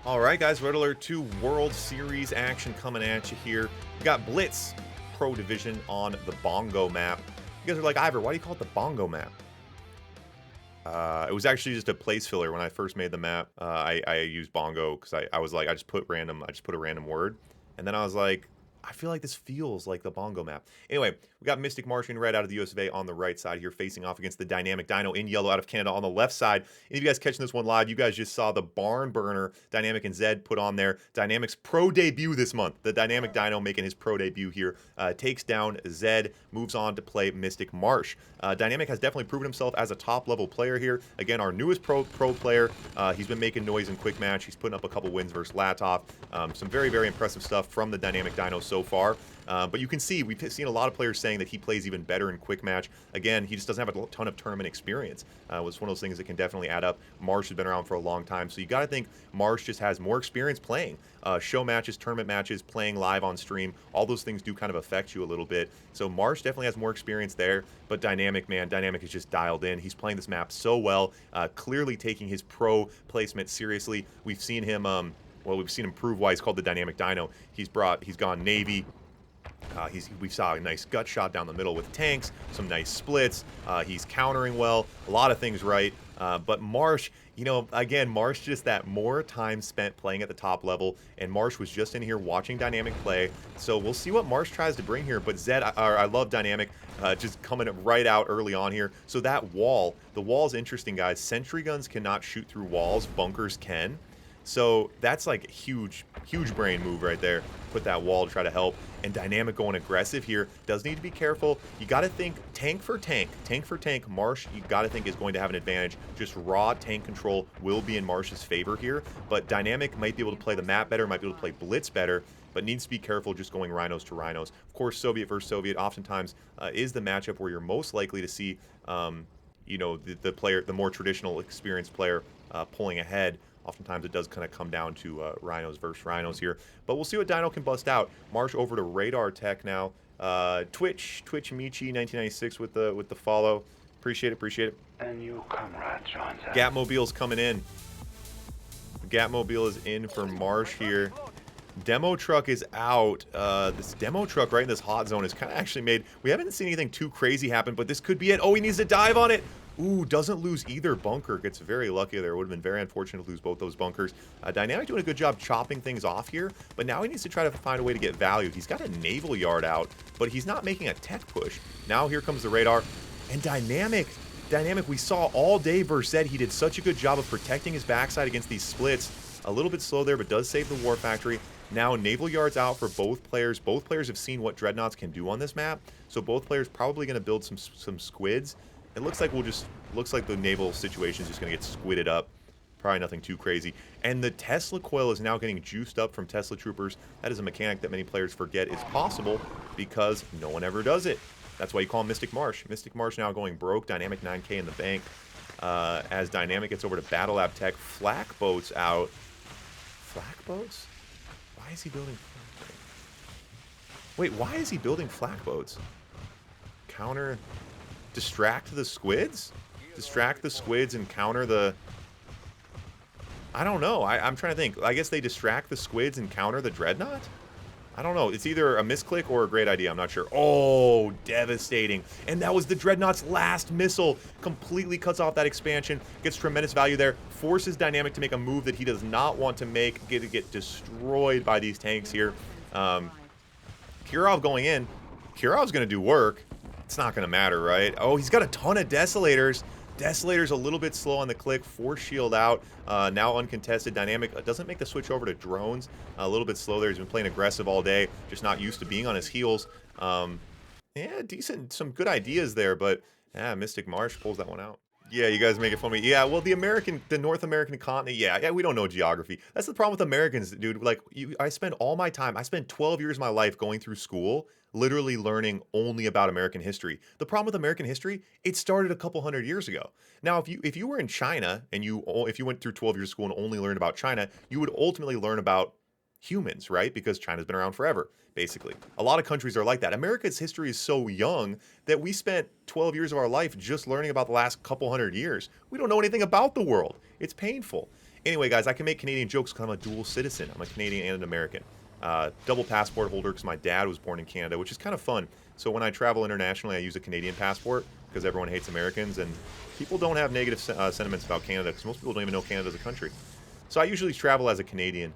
All right, guys, Red Alert 2 World Series action coming at you here. We got Blitz Pro Division on the Bongo map. You guys are like, Ivor, why do you call it the Bongo map? It was actually just a place filler when I first made the map. I used Bongo because I was like, I just put a random word. And then I was like, I feel like this feels like the Bongo map. Anyway, we got Mystic Marsh in red out of the US of A on the right side here, facing off against the Dynamic Dyno in yellow out of Canada on the left side. And if you guys catching this one live, you guys just saw the barn burner Dynamic and Zed put on their Dynamic's pro debut this month. The Dynamic Dyno making his pro debut here, takes down Zed, moves on to play Mystic Marsh. Dynamic has definitely proven himself as a top level player here. Again, our newest pro player. He's been making noise in quick match. He's putting up a couple wins versus Latov. Some very, very impressive stuff from the Dynamic Dyno so far. But you can see, we've seen a lot of players saying that he plays even better in quick match. Again, he just doesn't have a ton of tournament experience. It's one of those things that can definitely add up. Marsh has been around for a long time, so you got to think Marsh just has more experience playing. Show matches, tournament matches, playing live on stream, all those things do kind of affect you a little bit. So Marsh definitely has more experience there, but Dynamic, man, Dynamic is just dialed in. He's playing this map so well, clearly taking his pro placement seriously. We've seen him, we've seen him prove why he's called the Dynamic Dyno. He's gone Navy. We saw a nice gut shot down the middle with tanks, some nice splits. He's countering well, a lot of things right. But Marsh, again, Marsh just that more time spent playing at the top level, and Marsh was just in here watching Dynamic play. So we'll see what Marsh tries to bring here. But Zed, I love Dynamic just coming right out early on here. So that wall, the wall's interesting, guys. Sentry guns cannot shoot through walls, bunkers can. So that's like a huge brain move right there. Put that wall to try to help. And Dynamic going aggressive here. Does need to be careful. You got to think tank for tank. Tank for tank. Marsh, you got to think is going to have an advantage. Just raw tank control will be in Marsh's favor here. But Dynamic might be able to play the map better, might be able to play Blitz better, but needs to be careful just going rhinos to rhinos. Of course, Soviet versus Soviet oftentimes is the matchup where you're most likely to see, the more traditional experienced player pulling ahead. Oftentimes it does kind of come down to rhinos versus rhinos here. But we'll see what Dyno can bust out. Marsh over to Radar Tech now. Twitch Michi 1996 with the follow. Appreciate it. And you, Comrade Johnson. Gatmobile's coming in. Gatmobile is in for Marsh here. Demo truck is out. This demo truck right in this hot zone is kind of actually made. We haven't seen anything too crazy happen, but this could be it. Oh, he needs to dive on it. Ooh, doesn't lose either bunker. Gets very lucky there. Would have been very unfortunate to lose both those bunkers. Dynamic doing a good job chopping things off here, but now he needs to try to find a way to get value. He's got a naval yard out, but he's not making a tech push. Now here comes the radar. And Dynamic, we saw all day versus Zed. He did such a good job of protecting his backside against these splits. A little bit slow there, but does save the War Factory. Now naval yards out for both players. Both players have seen what Dreadnoughts can do on this map, so both players probably going to build some squids. It looks like the naval situation is just going to get squidded up. Probably nothing too crazy. And the Tesla coil is now getting juiced up from Tesla troopers. That is a mechanic that many players forget is possible because no one ever does it. That's why you call him Mystic Marsh. Mystic Marsh now going broke. Dynamic 9K in the bank. As Dynamic gets over to Battle Lab Tech. Flak boats out. Flak boats? Why is he building flak boats? Wait, why is he building flak boats? Counter... Distract the squids? Distract the squids and counter the... I don't know. I'm trying to think. I guess they distract the squids and counter the Dreadnought? I don't know. It's either a misclick or a great idea. I'm not sure. Oh, devastating. And that was the Dreadnought's last missile. Completely cuts off that expansion. Gets tremendous value there. Forces Dynamic to make a move that he does not want to make. Get destroyed by these tanks here. Kirov going in. Kirov's going to do work. It's not going to matter, right? Oh, he's got a ton of Desolators. Desolator's a little bit slow on the click. Force shield out. Now uncontested. Dynamic doesn't make the switch over to drones. A little bit slow there. He's been playing aggressive all day. Just not used to being on his heels. Yeah, decent. Some good ideas there, but yeah, Mystic Marsh pulls that one out. Yeah, you guys make it fun of me. Yeah, well, the North American continent, yeah, we don't know geography. That's the problem with Americans, dude. Like, I spend all my time, I spent 12 years of my life going through school, literally learning only about American history. The problem with American history, it started a couple hundred years ago. Now, if you were in China and if you went through 12 years of school and only learned about China, you would ultimately learn about humans, right? Because China's been around forever, basically. A lot of countries are like that. America's history is so young that we spent 12 years of our life just learning about the last couple hundred years. We don't know anything about the world. It's painful. Anyway, guys, I can make Canadian jokes because I'm a dual citizen. I'm a Canadian and an American. Double passport holder because my dad was born in Canada, which is kind of fun. So when I travel internationally, I use a Canadian passport because everyone hates Americans, and people don't have negative sentiments about Canada because most people don't even know Canada as a country. So I usually travel as a Canadian,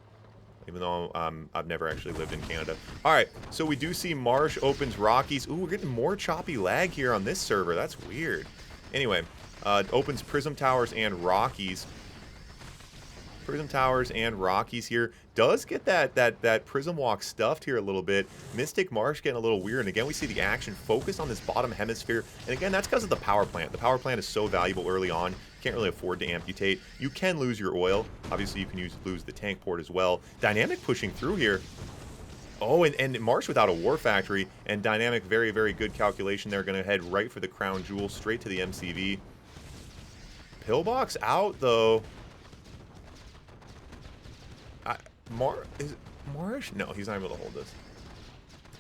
even though I've never actually lived in Canada. All right, so we do see Marsh opens Rockies. Ooh, we're getting more choppy lag here on this server. That's weird. Anyway, opens Prism Towers and Rockies. Prism Towers and Rockies here. Does get that Prism Walk stuffed here a little bit. Mystic Marsh getting a little weird. And again, we see the action focused on this bottom hemisphere. And again, that's because of the power plant. The power plant is so valuable early on. Can't really afford to amputate. You can lose your oil. Obviously, you can lose the tank port as well. Dynamic pushing through here. Oh, and Marsh without a War Factory. And Dynamic, very, very good calculation. They're going to head right for the Crown Jewel, straight to the MCV. Pillbox out, though. Marsh? No, he's not able to hold this.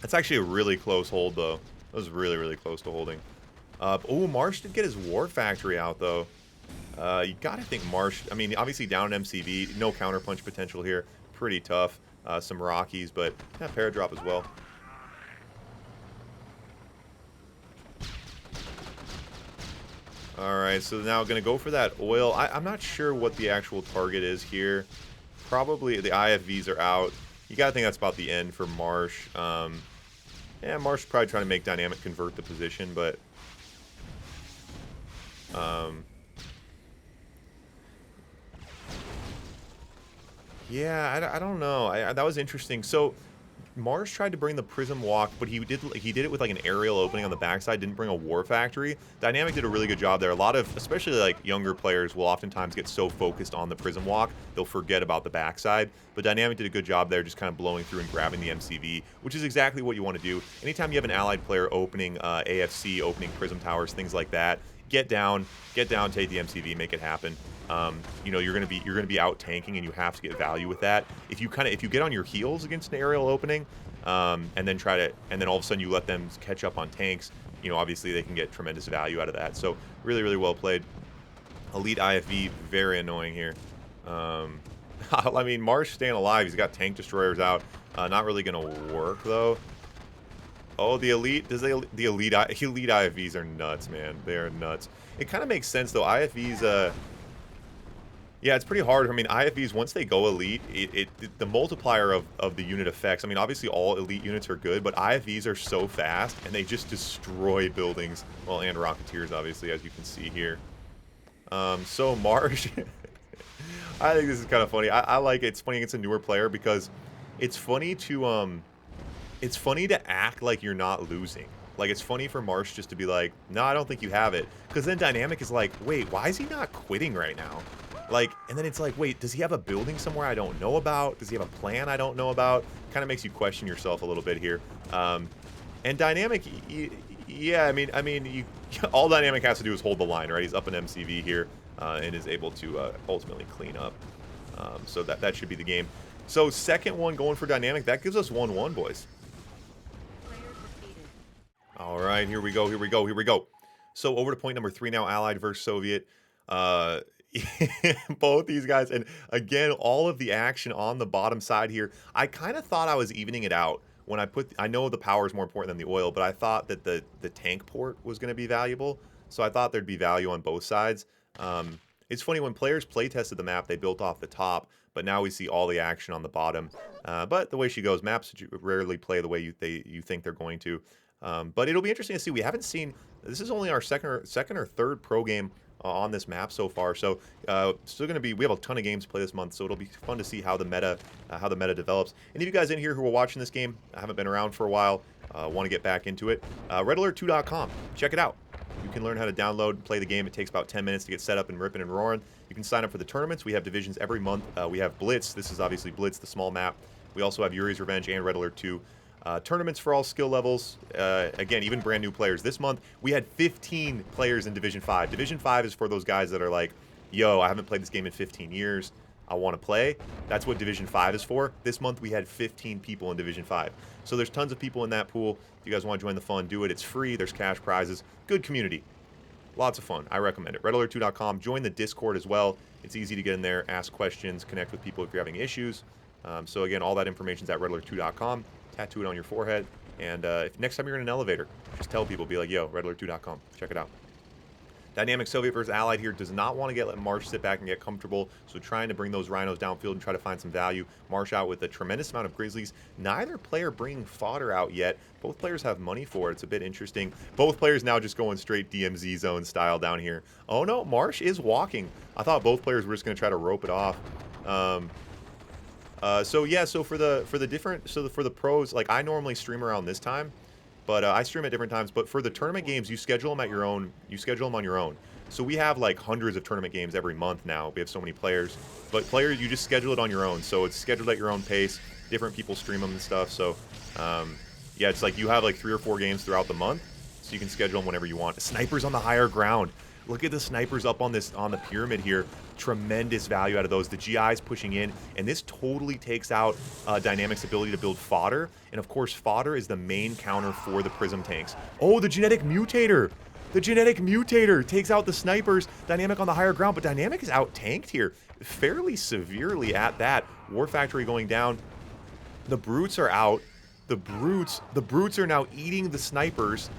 That's actually a really close hold, though. That was really, really close to holding. Oh, Marsh did get his War Factory out, though. You gotta think Marsh... I mean, obviously down in MCV. No counterpunch potential here. Pretty tough. Some Rockies, but yeah, Paradrop as well. Alright, so now gonna go for that oil. I'm not sure what the actual target is here. Probably the IFVs are out. You gotta think that's about the end for Marsh. Yeah, Marsh is probably trying to make Dynamic convert the position, but yeah, I don't know. That was interesting. So Marsh tried to bring the Prism Walk, but he did it with like an aerial opening on the backside, didn't bring a War Factory. Dynamic did a really good job there. A lot of, especially like younger players, will oftentimes get so focused on the Prism Walk, they'll forget about the backside. But Dynamic did a good job there, just kind of blowing through and grabbing the MCV, which is exactly what you want to do. Anytime you have an allied player opening AFC, opening Prism Towers, things like that, get down, take the MCV, make it happen. You know, you're gonna be out tanking, and you have to get value with that. If you get on your heels against an aerial opening, and then all of a sudden you let them catch up on tanks, you know, obviously they can get tremendous value out of that. So really, really well played. Elite IFV, very annoying here. I mean, Marsh staying alive. He's got tank destroyers out. Not really gonna work though. Oh, the elite IFVs are nuts, man. They are nuts. It kind of makes sense though. IFVs, yeah, it's pretty hard. I mean, IFVs, once they go elite, the multiplier of the unit effects. I mean, obviously all elite units are good, but IFVs are so fast and they just destroy buildings. Well, and Rocketeers, obviously, as you can see here. So Marsh, I think this is kind of funny. I like it. It's funny against a newer player because it's funny to act like you're not losing. Like, it's funny for Marsh just to be like, no, I don't think you have it. Because then Dynamic is like, wait, why is he not quitting right now? Like, and then it's like, wait, does he have a building somewhere I don't know about? Does he have a plan I don't know about? Kind of makes you question yourself a little bit here. And Dynamic, yeah, I mean, all Dynamic has to do is hold the line, right? He's up an MCV here and is able to ultimately clean up. So that should be the game. So second one going for Dynamic, that gives us 1-1, boys. All right, here we go. So over to point number 3 now, Allied versus Soviet. Both these guys, and again, all of the action on the bottom side here. I kind of thought I was evening it out when I know the power is more important than the oil, but I thought that the tank port was going to be valuable, so I thought there'd be value on both sides. It's funny, when players play tested the map, they built off the top, but now we see all the action on the bottom. But the way she goes, maps rarely play the way you think they're going to. But it'll be interesting to see. We haven't seen, this is only our second or third pro game on this map so far, so still going to be, we have a ton of games to play this month, so it'll be fun to see how the meta develops. Any of you guys in here who are watching this game, haven't been around for a while, want to get back into it, redalert2.com, check it out. You can learn how to download and play the game. It takes about 10 minutes to get set up and ripping and roaring. You can sign up for the tournaments. We have divisions every month. We have Blitz. This is obviously Blitz, the small map. We also have Yuri's Revenge and Red Alert 2. Tournaments for all skill levels. Again, even brand new players. This month, we had 15 players in Division 5. Division 5 is for those guys that are like, yo, I haven't played this game in 15 years. I want to play. That's what Division 5 is for. This month, we had 15 people in Division 5. So there's tons of people in that pool. If you guys want to join the fun, do it. It's free. There's cash prizes. Good community. Lots of fun. I recommend it. RedAlert2.com. Join the Discord as well. It's easy to get in there, ask questions, connect with people if you're having issues. So again, all that information is at RedAlert2.com. Tattoo it on your forehead. And if next time you're in an elevator, just tell people, be like, yo, RedAlert2.com. Check it out. Dynamic Soviet versus Allied here does not want to let Marsh sit back and get comfortable, so trying to bring those rhinos downfield and try to find some value. Marsh out with a tremendous amount of grizzlies. Neither player bringing fodder out yet. Both players have money for it. It's a bit interesting. Both players now just going straight DMZ zone style down here. Oh no, Marsh is walking. I thought both players were just going to try to rope it off. So yeah, so for the pros, like I normally stream around this time. But I stream at different times. But for the tournament games, you schedule them at your own. You schedule them on your own. So we have like hundreds of tournament games every month now. We have so many players. But players, you just schedule it on your own. So it's scheduled at your own pace. Different people stream them and stuff. So yeah, it's like you have like 3 or 4 games throughout the month. So you can schedule them whenever you want. Snipers on the higher ground. Look at the snipers up on the pyramid here. Tremendous value out of those. The GI's pushing in, and this totally takes out Dynamic's ability to build fodder. And of course, fodder is the main counter for the Prism tanks. Oh, the genetic mutator! The genetic mutator takes out the snipers. Dynamic on the higher ground, but Dynamic is out tanked here fairly severely at that. War Factory going down. The brutes are out. The brutes are now eating the snipers.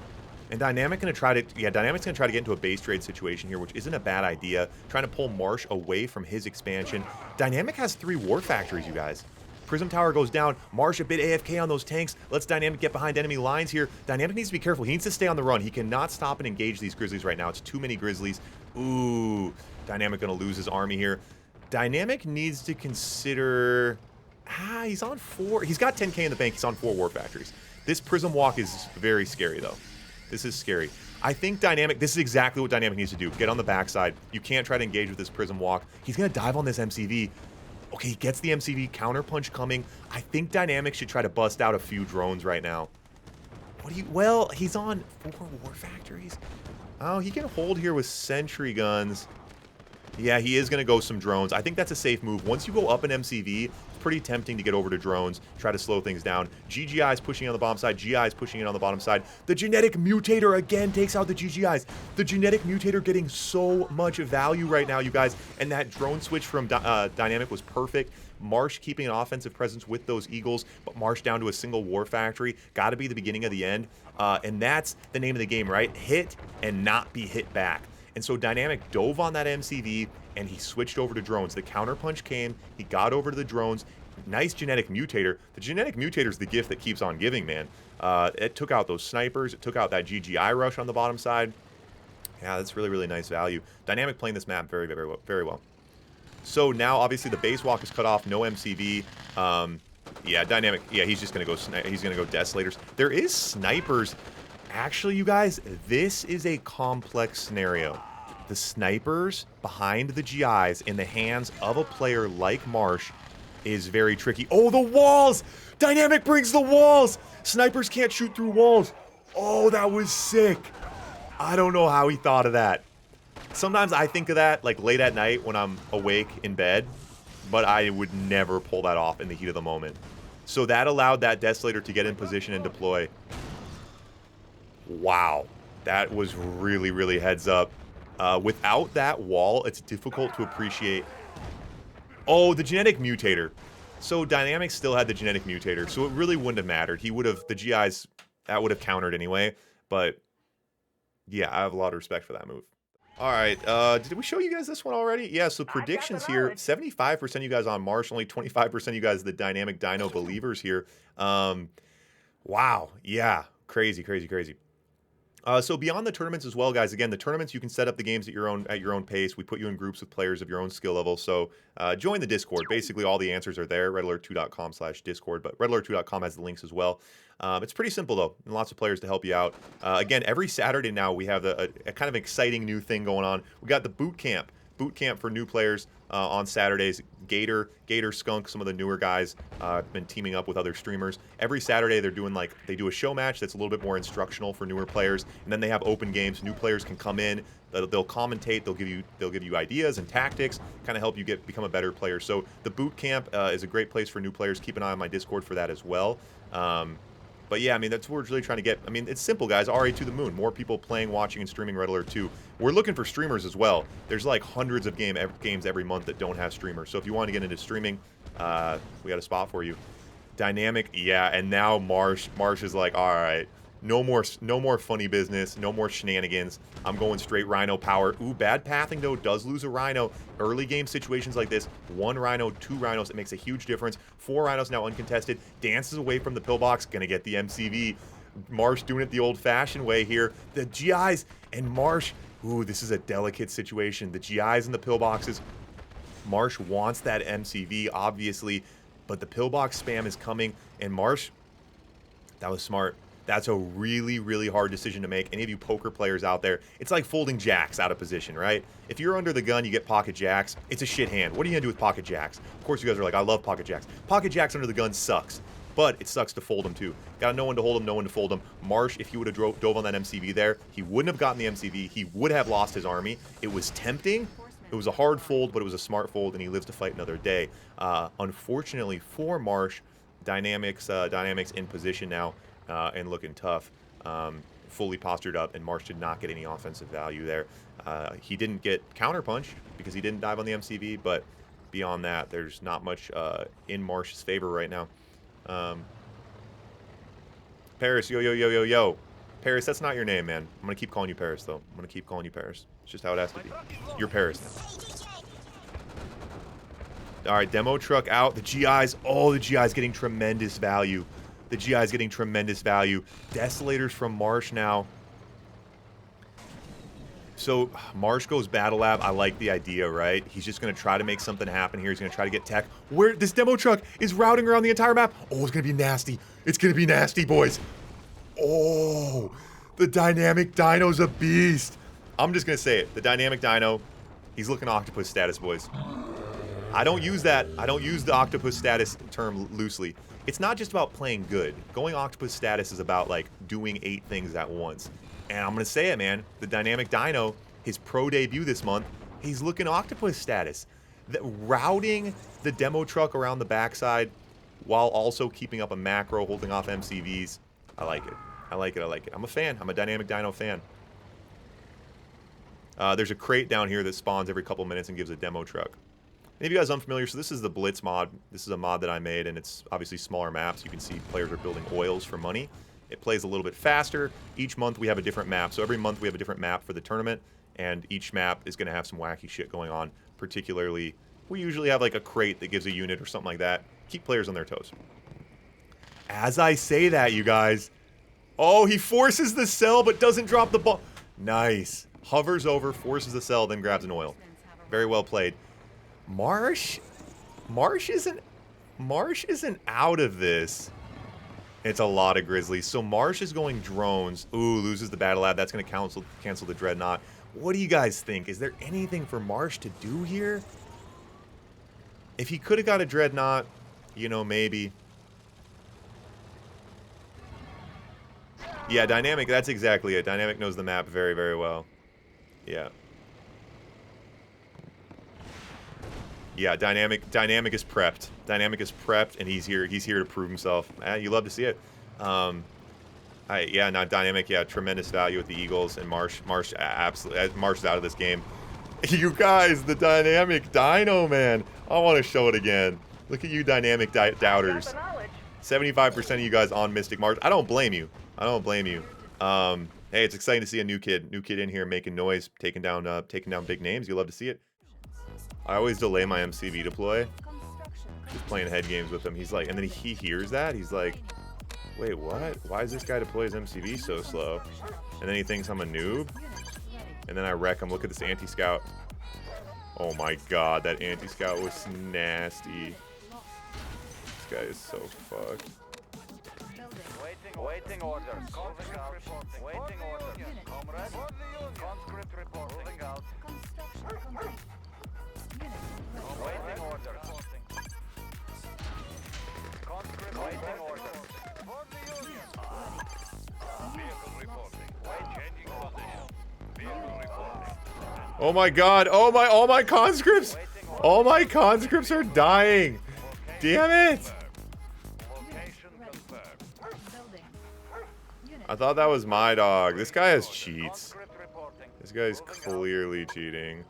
And Dynamic's gonna try to get into a base trade situation here, which isn't a bad idea. Trying to pull Marsh away from his expansion. Dynamic has 3 war factories, you guys. Prism Tower goes down. Marsh a bit AFK on those tanks. Let's Dynamic get behind enemy lines here. Dynamic needs to be careful. He needs to stay on the run. He cannot stop and engage these Grizzlies right now. It's too many Grizzlies. Ooh, Dynamic gonna lose his army here. Dynamic needs to consider... he's on 4. He's got 10k in the bank. He's on 4 war factories. This Prism Walk is very scary, though. This is scary. I think Dynamic, this is exactly what Dynamic needs to do. Get on the backside. You can't try to engage with this Prism Walk. He's going to dive on this MCV. Okay, he gets the MCV. Counterpunch coming. I think Dynamic should try to bust out a few drones right now. Well, he's on 4 war factories. Oh, he can hold here with sentry guns. Yeah, he is going to go some drones. I think that's a safe move. Once you go up an MCV, it's pretty tempting to get over to drones, try to slow things down. GGI is pushing on the bomb side. GI is pushing in on the bottom side. The genetic mutator again takes out the GGIs. The genetic mutator getting so much value right now, you guys. And that drone switch from Dynamic was perfect. Marsh keeping an offensive presence with those Eagles, but Marsh down to a single war factory. Got to be the beginning of the end. And that's the name of the game, right? Hit and not be hit back. And so Dynamic dove on that MCV, and he switched over to drones. The counterpunch came. He got over to the drones. Nice genetic mutator. The genetic mutator is the gift that keeps on giving, man. It took out those snipers. It took out that GGI rush on the bottom side. Yeah, that's really, really nice value. Dynamic playing this map very, very well. Very well. So now, obviously, the base walk is cut off. No MCV. Yeah, Dynamic. Yeah, he's just going to go. He's going to go Desolators. There is snipers. Actually, you guys, this is a complex scenario. The snipers behind the GIs in the hands of a player like Marsh is very tricky. Oh, the walls! Dynamic brings the walls! Snipers can't shoot through walls. Oh, that was sick. I don't know how he thought of that. Sometimes I think of that like late at night when I'm awake in bed, but I would never pull that off in the heat of the moment. So that allowed that Desolator to get in position and deploy. Wow, that was really, really heads up. Without that wall, it's difficult to appreciate. Oh, the genetic mutator. So Dynamic still had the genetic mutator, so it really wouldn't have mattered. He would have, the GIs, that would have countered anyway. But yeah, I have a lot of respect for that move. All right, did we show you guys this one already? Yeah, so predictions here, 75% of you guys on Marsh, only 25% of you guys the Dynamic Dyno believers here. Wow, yeah, crazy, crazy, crazy. So beyond the tournaments as well, guys, again, the tournaments, you can set up the games at your own pace. We put you in groups with players of your own skill level. So join the Discord. Basically, all the answers are there, redalert2.com/discord, but redalert2.com has the links as well. It's pretty simple, though, and lots of players to help you out. Again, every Saturday now, we have a kind of exciting new thing going on. We got the boot camp for new players on Saturdays. Gator, Skunk, some of the newer guys have been teaming up with other streamers. Every Saturday they're doing they do a show match that's a little bit more instructional for newer players, and then they have open games. New players can come in, they'll commentate, they'll give you ideas and tactics, kind of help you become a better player. So the boot camp is a great place for new players. Keep an eye on my Discord for that as well. But yeah, I mean, that's what we're really trying to get. I mean, it's simple, guys. RA to the moon. More people playing, watching, and streaming Red Alert 2. We're looking for streamers as well. There's like hundreds of games every month that don't have streamers. So if you want to get into streaming, we got a spot for you. Dynamic, yeah. And now Marsh is like, all right, no more funny business, no more shenanigans. I'm going straight Rhino power. Ooh, bad pathing though. Does lose a Rhino. Early game situations like this, 1 Rhino, 2 Rhinos, it makes a huge difference. 4 Rhinos now uncontested. Dances away from the pillbox, gonna get the MCV. Marsh doing it the old-fashioned way here. The GIs and Marsh. Ooh, this is a delicate situation. The GIs and the pillboxes. Marsh wants that MCV, obviously, but the pillbox spam is coming, and Marsh, that was smart. That's a really, really hard decision to make. Any of you poker players out there, it's like folding jacks out of position, right? If you're under the gun, you get pocket jacks. It's a shit hand. What are you gonna do with pocket jacks? Of course, you guys are like, I love pocket jacks. Pocket jacks under the gun sucks, but it sucks to fold them too. Gotta know when to hold them, know when to fold them. Marsh, if he would have dove on that MCV there, he wouldn't have gotten the MCV. He would have lost his army. It was tempting. It was a hard fold, but it was a smart fold, and he lives to fight another day. Unfortunately for Marsh, Dynamics in position now. And looking tough, fully postured up, and Marsh did not get any offensive value there. He didn't get counterpunch because he didn't dive on the MCV, but beyond that, there's not much in Marsh's favor right now. Paris, yo. Paris, that's not your name, man. I'm going to keep calling you Paris, though. I'm going to keep calling you Paris. It's just how it has to be. You're Paris now. All right, demo truck out. The GIs, the GIs getting tremendous value. The GI's getting tremendous value. Desolators from Marsh now. So Marsh goes Battle Lab. I like the idea, right? He's just going to try to make something happen here. He's going to try to get tech. Where this demo truck is routing around the entire map. Oh, it's going to be nasty. It's going to be nasty, boys. Oh, the Dynamic Dyno's a beast. I'm just going to say it. The Dynamic Dyno, he's looking octopus status, boys. I don't use that. I don't use the octopus status term loosely. It's not just about playing good. Going octopus status is about like doing 8 things at once. And I'm going to say it, man. The Dynamic Dyno, his pro debut this month, he's looking octopus status. Routing the demo truck around the backside while also keeping up a macro, holding off MCVs. I like it. I like it. I like it. I'm a fan. I'm a Dynamic Dyno fan. There's a crate down here that spawns every couple minutes and gives a demo truck. If you guys are unfamiliar, so this is the Blitz mod. This is a mod that I made, and it's obviously smaller maps. You can see players are building oils for money. It plays a little bit faster. Each month we have a different map. So every month we have a different map for the tournament, and each map is going to have some wacky shit going on. Particularly, we usually have like a crate that gives a unit or something like that. Keep players on their toes. As I say that, you guys. Oh, he forces the cell but doesn't drop the ball. Nice. Hovers over, forces the cell, then grabs an oil. Very well played. Marsh isn't out of this. It's a lot of Grizzlies. So Marsh is going drones. Ooh, loses the Battle Lab. That's going to cancel the Dreadnought. What do you guys think? Is there anything for Marsh to do here? If he could have got a Dreadnought, you know, maybe. Yeah, Dynamic, that's exactly it. Dynamic knows the map very, very well. Yeah. Yeah, Dynamic is prepped. Dynamic is prepped, and he's here to prove himself. You love to see it. Yeah, now Dynamic, yeah, tremendous value with the Eagles, and Marsh absolutely, Marsh is out of this game. You guys, the Dynamic Dyno, man. I want to show it again. Look at you Dynamic doubters. 75% of you guys on Mystic Marsh. I don't blame you. I don't blame you. Hey, it's exciting to see a new kid in here making noise, taking down big names. You love to see it. I always delay my MCV deploy. Just playing head games with him. He's like, and then he hears that. He's like, wait, what? Why is this guy deploy his MCV so slow? And then he thinks I'm a noob. And then I wreck him. Look at this anti-scout. Oh my god, that anti-scout was nasty. This guy is so fucked. Waiting orders. Waiting orders. Comrade. Conscript reporting out. Waiting orders. Conscript waiting orders. For the Union. Vehicle reporting. Changing position. Vehicle reporting. Oh my god. All my conscripts. All my conscripts are dying. Damn it. Location confirmed. I thought that was my dog. This guy has cheats. Conscript reporting. This guy's clearly cheating.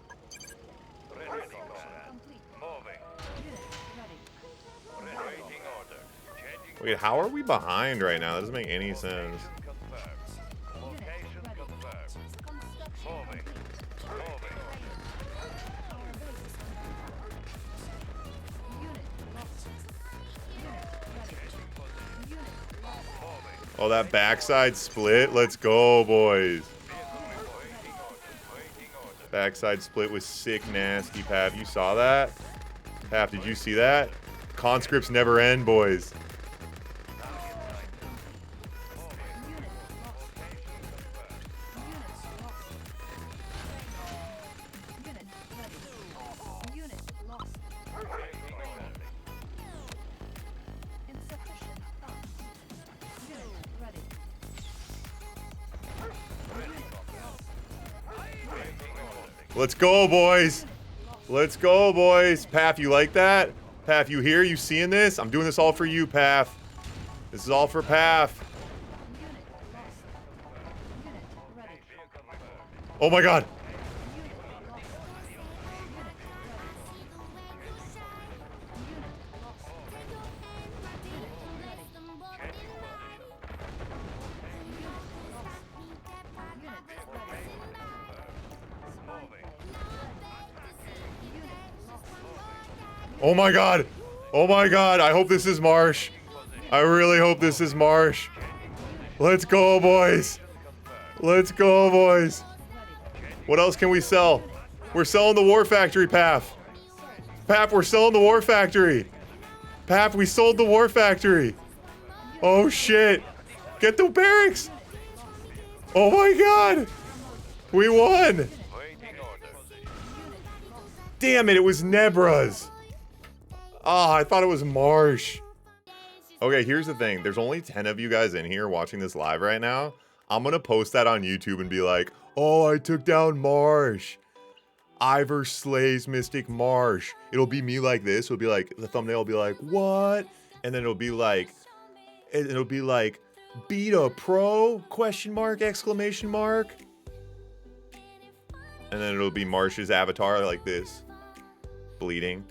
Ready, comrade. Moving. Waiting order. Changing Wait, how are we behind right now? That doesn't make any sense. confirmed. Location confirmed. Moving. Moving. Oh, that backside split. Let's go, boys. Backside split was sick, nasty, Pap. You saw that? Pap, did you see that? Conscripts never end, boys. Let's go, boys. Let's go, boys. Paf, you like that? Paf, you here? You seeing this? I'm doing this all for you, Paf. This is all for Paf. Oh my god. Oh my god. Oh my god. I hope this is Marsh. I really hope this is Marsh. Let's go, boys. Let's go, boys. What else can we sell? We're selling the War Factory, Paf. Paf, we're selling the War Factory. Paf, we sold the War Factory. Oh shit. Get the barracks. Oh my god. We won. Damn it was Nebra's. Ah, I thought it was Marsh. Okay, here's the thing. There's only 10 of you guys in here watching this live right now. I'm gonna post that on YouTube and be like, oh, I took down Marsh. Ivor slays Mystic Marsh. It'll be me like this. It'll be like, the thumbnail will be like, what? And then it'll be like, beat a pro? Question mark, exclamation mark. And then it'll be Marsh's avatar like this, bleeding.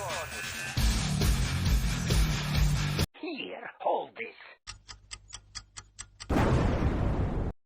Perfect.